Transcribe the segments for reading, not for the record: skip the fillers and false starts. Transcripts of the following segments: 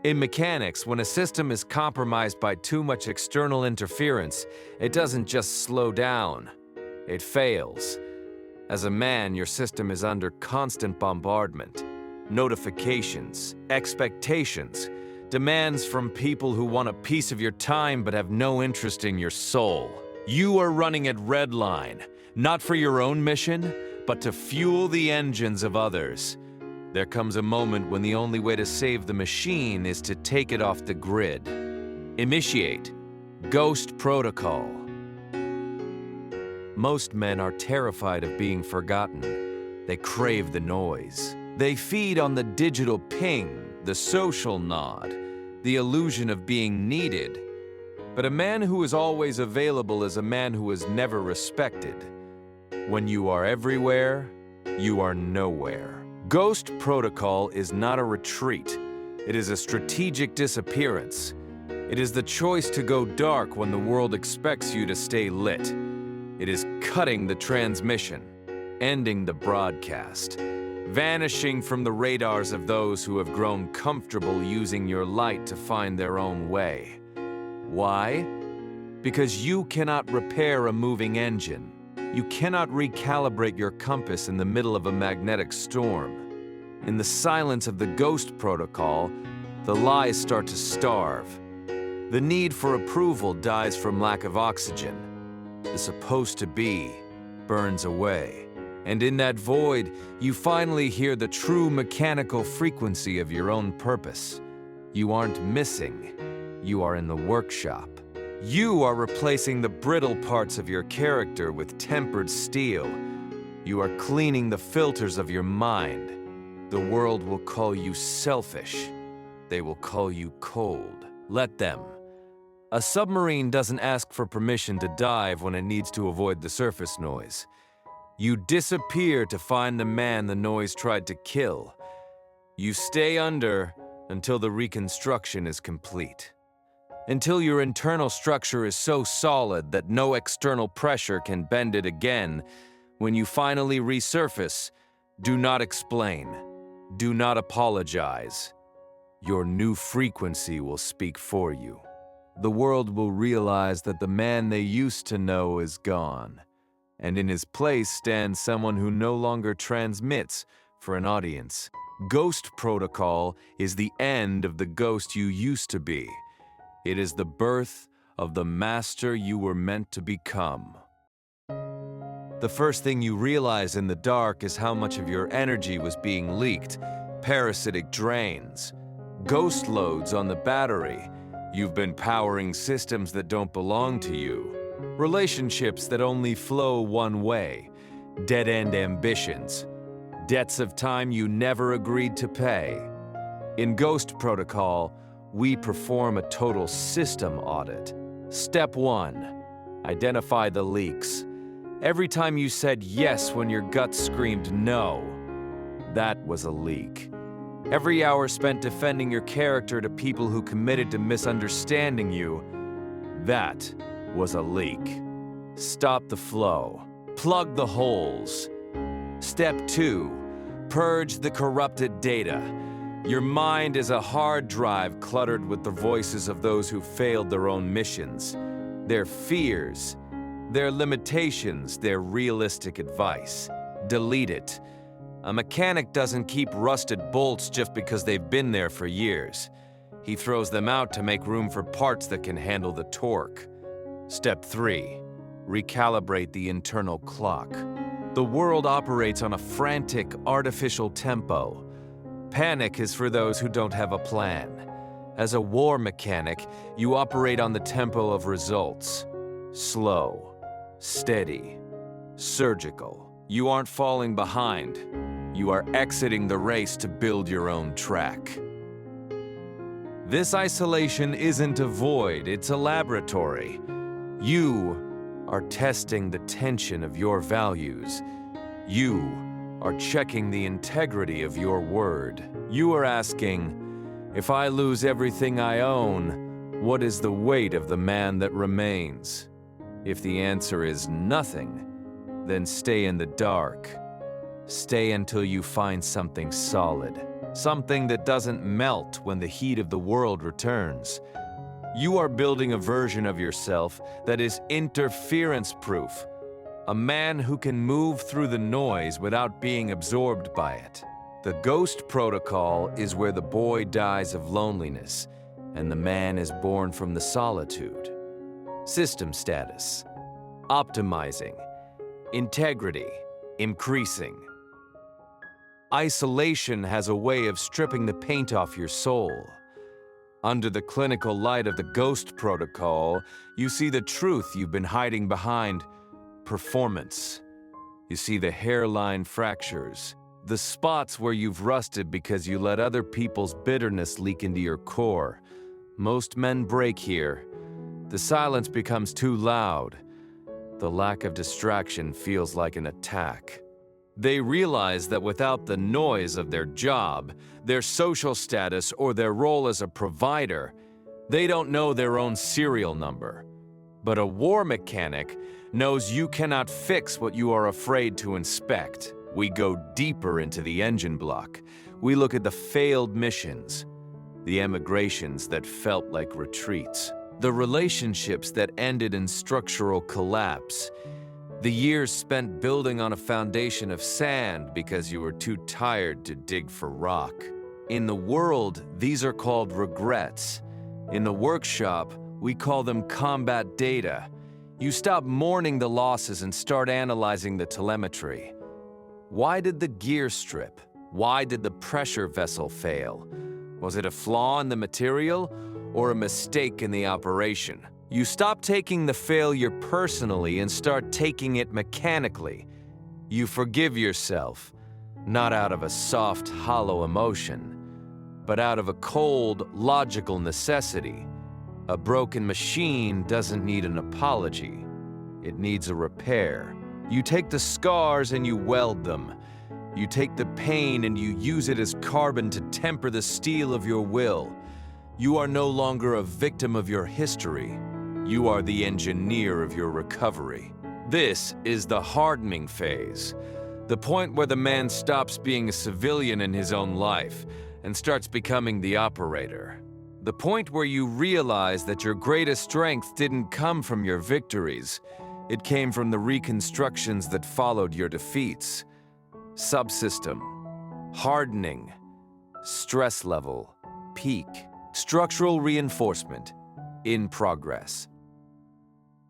In mechanics, when a system is compromised by too much external interference, it doesn't just slow down, it fails. As a man, your system is under constant bombardment. Notifications, expectations, demands from people who want a piece of your time but have no interest in your soul. You are running at redline, not for your own mission, but to fuel the engines of others. There comes a moment when the only way to save the machine is to take it off the grid. Initiate Ghost Protocol. Most men are terrified of being forgotten. They crave the noise. They feed on the digital ping, the social nod, the illusion of being needed. But a man who is always available is a man who is never respected. When you are everywhere, you are nowhere. Ghost Protocol is not a retreat. It is a strategic disappearance. It is the choice to go dark when the world expects you to stay lit. It is cutting the transmission, ending the broadcast, vanishing from the radars of those who have grown comfortable using your light to find their own way. Why? Because you cannot repair a moving engine. You cannot recalibrate your compass in the middle of a magnetic storm. In the silence of the Ghost Protocol, the lies start to starve. The need for approval dies from lack of oxygen. The supposed to be burns away. And in that void, you finally hear the true mechanical frequency of your own purpose. You aren't missing. You are in the workshop. You are replacing the brittle parts of your character with tempered steel. You are cleaning the filters of your mind. The world will call you selfish. They will call you cold. Let them. A submarine doesn't ask for permission to dive when it needs to avoid the surface noise. You disappear to find the man the noise tried to kill. You stay under until the reconstruction is complete. Until your internal structure is so solid that no external pressure can bend it again. When you finally resurface, do not explain. Do not apologize. Your new frequency will speak for you. The world will realize that the man they used to know is gone, and in his place stands someone who no longer transmits for an audience. Ghost Protocol is the end of the ghost you used to be. It is the birth of the master you were meant to become. The first thing you realize in the dark is how much of your energy was being leaked. Parasitic drains, ghost loads on the battery. You've been powering systems that don't belong to you. Relationships that only flow one way. Dead-end ambitions. Debts of time you never agreed to pay. In Ghost Protocol, we perform a total system audit. Step 1. Identify the leaks. Every time you said yes when your gut screamed no, that was a leak. Every hour spent defending your character to people who committed to misunderstanding you, that was a leak. Stop the flow. Plug the holes. Step 2. Purge the corrupted data. Your mind is a hard drive cluttered with the voices of those who failed their own missions, their fears, their limitations, their realistic advice. Delete it. A mechanic doesn't keep rusted bolts just because they've been there for years. He throws them out to make room for parts that can handle the torque. Step 3. Recalibrate the internal clock. The world operates on a frantic, artificial tempo. Panic is for those who don't have a plan. As a war mechanic, you operate on the tempo of results. Slow, steady, surgical. You aren't falling behind. You are exiting the race to build your own track. This isolation isn't a void, it's a laboratory. You are testing the tension of your values. You are checking the integrity of your word. You are asking, if I lose everything I own, what is the weight of the man that remains? If the answer is nothing, then stay in the dark. Stay until you find something solid, something that doesn't melt when the heat of the world returns. You are building a version of yourself that is interference-proof, a man who can move through the noise without being absorbed by it. The ghost protocol is where the boy dies of loneliness and the man is born from the solitude. System status: optimizing. Integrity: increasing. Isolation has a way of stripping the paint off your soul. Under the clinical light of the ghost protocol, you see the truth you've been hiding behind: performance. You see the hairline fractures, the spots where you've rusted because you let other people's bitterness leak into your core. Most men break here. The silence becomes too loud. The lack of distraction feels like an attack. They realize that without the noise of their job, their social status, or their role as a provider, they don't know their own serial number. But a war mechanic knows you cannot fix what you are afraid to inspect. We go deeper into the engine block. We look at the failed missions, the emigrations that felt like retreats, the relationships that ended in structural collapse, the years spent building on a foundation of sand because you were too tired to dig for rock. In the world, these are called regrets. In the workshop, we call them combat data. You stop mourning the losses and start analyzing the telemetry. Why did the gear strip? Why did the pressure vessel fail? Was it a flaw in the material or a mistake in the operation? You stop taking the failure personally and start taking it mechanically. You forgive yourself, not out of a soft, hollow emotion, but out of a cold, logical necessity. A broken machine doesn't need an apology. It needs a repair. You take the scars and you weld them. You take the pain and you use it as carbon to temper the steel of your will. You are no longer a victim of your history. You are the engineer of your recovery. This is the hardening phase, the point where the man stops being a civilian in his own life and starts becoming the operator. The point where you realize that your greatest strength didn't come from your victories. It came from the reconstructions that followed your defeats. Subsystem, hardening, stress level, peak, structural reinforcement, in progress.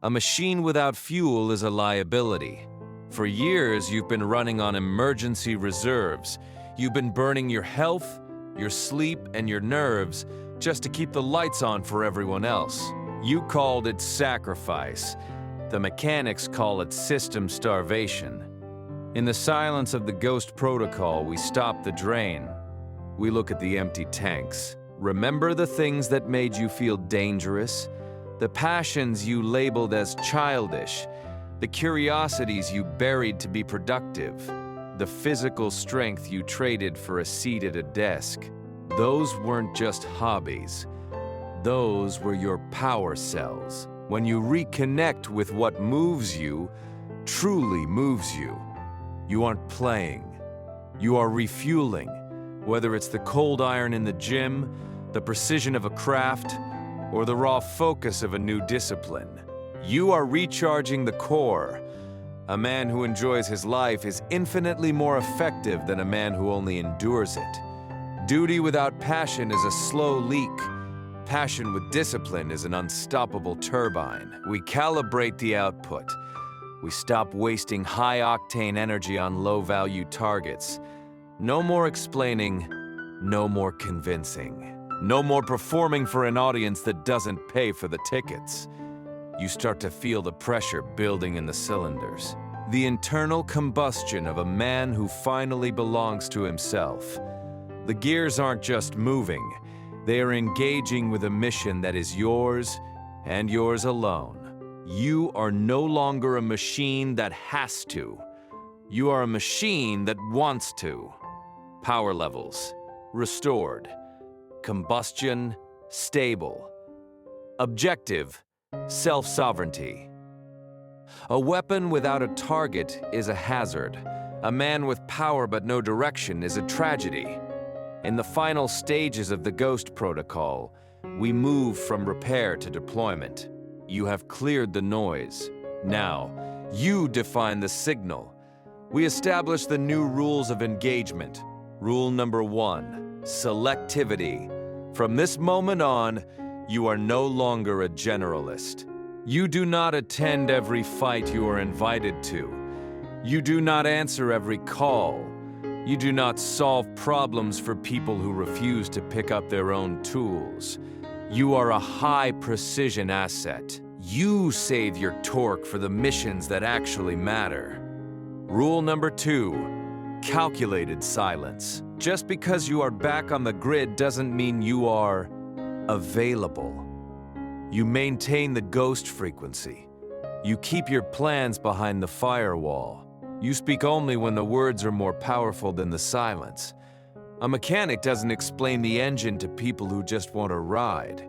A machine without fuel is a liability. For years, you've been running on emergency reserves. You've been burning your health, your sleep, and your nerves just to keep the lights on for everyone else. You called it sacrifice. The mechanics call it system starvation. In the silence of the ghost protocol, we stop the drain. We look at the empty tanks. Remember the things that made you feel dangerous? The passions you labeled as childish, the curiosities you buried to be productive, the physical strength you traded for a seat at a desk. Those weren't just hobbies. Those were your power cells. When you reconnect with what moves you, truly moves you, you aren't playing. You are refueling, whether it's the cold iron in the gym, the precision of a craft, or the raw focus of a new discipline. You are recharging the core. A man who enjoys his life is infinitely more effective than a man who only endures it. Duty without passion is a slow leak. Passion with discipline is an unstoppable turbine. We calibrate the output. We stop wasting high-octane energy on low-value targets. No more explaining, no more convincing. No more performing for an audience that doesn't pay for the tickets. You start to feel the pressure building in the cylinders. The internal combustion of a man who finally belongs to himself. The gears aren't just moving. They are engaging with a mission that is yours and yours alone. You are no longer a machine that has to. You are a machine that wants to. Power levels restored. Combustion stable. Objective self-sovereignty. A weapon without a target is a hazard. A man with power but no direction is a tragedy. In the final stages of the Ghost Protocol, we move from repair to deployment. You have cleared the noise. Now, you define the signal. We establish the new rules of engagement. Rule number 1, selectivity. From this moment on, you are no longer a generalist. You do not attend every fight you are invited to. You do not answer every call. You do not solve problems for people who refuse to pick up their own tools. You are a high-precision asset. You save your torque for the missions that actually matter. Rule number 2, calculated silence. Just because you are back on the grid doesn't mean you are available. You maintain the ghost frequency. You keep your plans behind the firewall. You speak only when the words are more powerful than the silence. A mechanic doesn't explain the engine to people who just want to ride.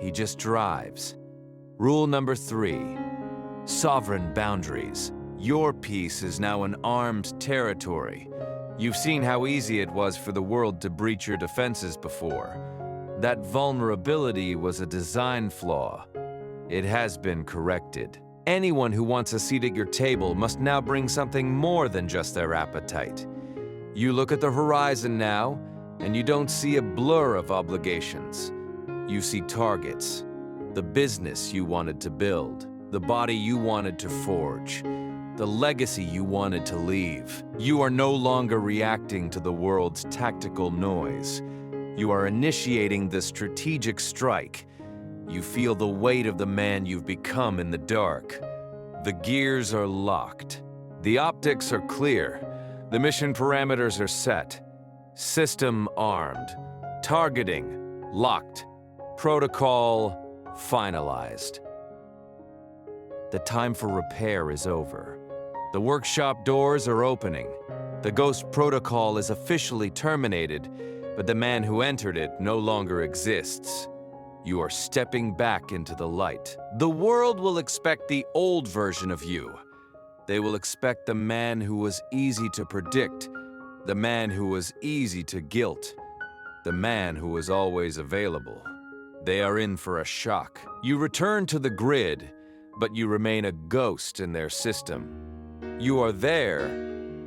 He just drives. Rule number 3, sovereign boundaries. Your peace is now an armed territory. You've seen how easy it was for the world to breach your defenses before. That vulnerability was a design flaw. It has been corrected. Anyone who wants a seat at your table must now bring something more than just their appetite. You look at the horizon now, and you don't see a blur of obligations. You see targets. The business you wanted to build, the body you wanted to forge, the legacy you wanted to leave. You are no longer reacting to the world's tactical noise. You are initiating the strategic strike. You feel the weight of the man you've become in the dark. The gears are locked. The optics are clear. The mission parameters are set. System armed. Targeting locked. Protocol finalized. The time for repair is over. The workshop doors are opening. The Ghost Protocol is officially terminated, but the man who entered it no longer exists. You are stepping back into the light. The world will expect the old version of you. They will expect the man who was easy to predict, the man who was easy to guilt, the man who was always available. They are in for a shock. You return to the grid, but you remain a ghost in their system. You are there,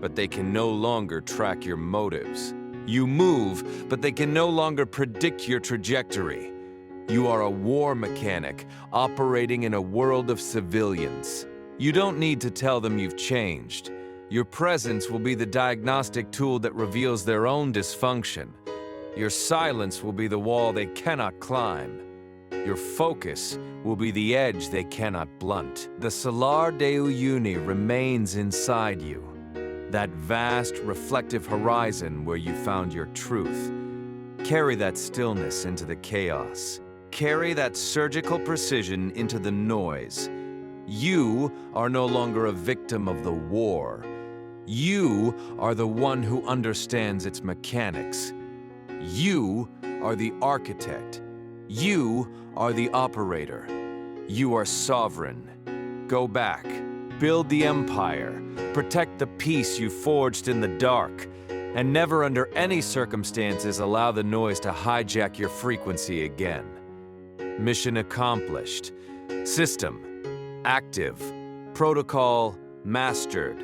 but they can no longer track your motives. You move, but they can no longer predict your trajectory. You are a war mechanic operating in a world of civilians. You don't need to tell them you've changed. Your presence will be the diagnostic tool that reveals their own dysfunction. Your silence will be the wall they cannot climb. Your focus will be the edge they cannot blunt. The Solar de Uyuni remains inside you, that vast reflective horizon where you found your truth. Carry that stillness into the chaos. Carry that surgical precision into the noise. You are no longer a victim of the war. You are the one who understands its mechanics. You are the architect. You are the operator. You are sovereign. Go back. Build the empire. Protect the peace you forged in the dark. And never under any circumstances allow the noise to hijack your frequency again. Mission accomplished. System active. Protocol mastered.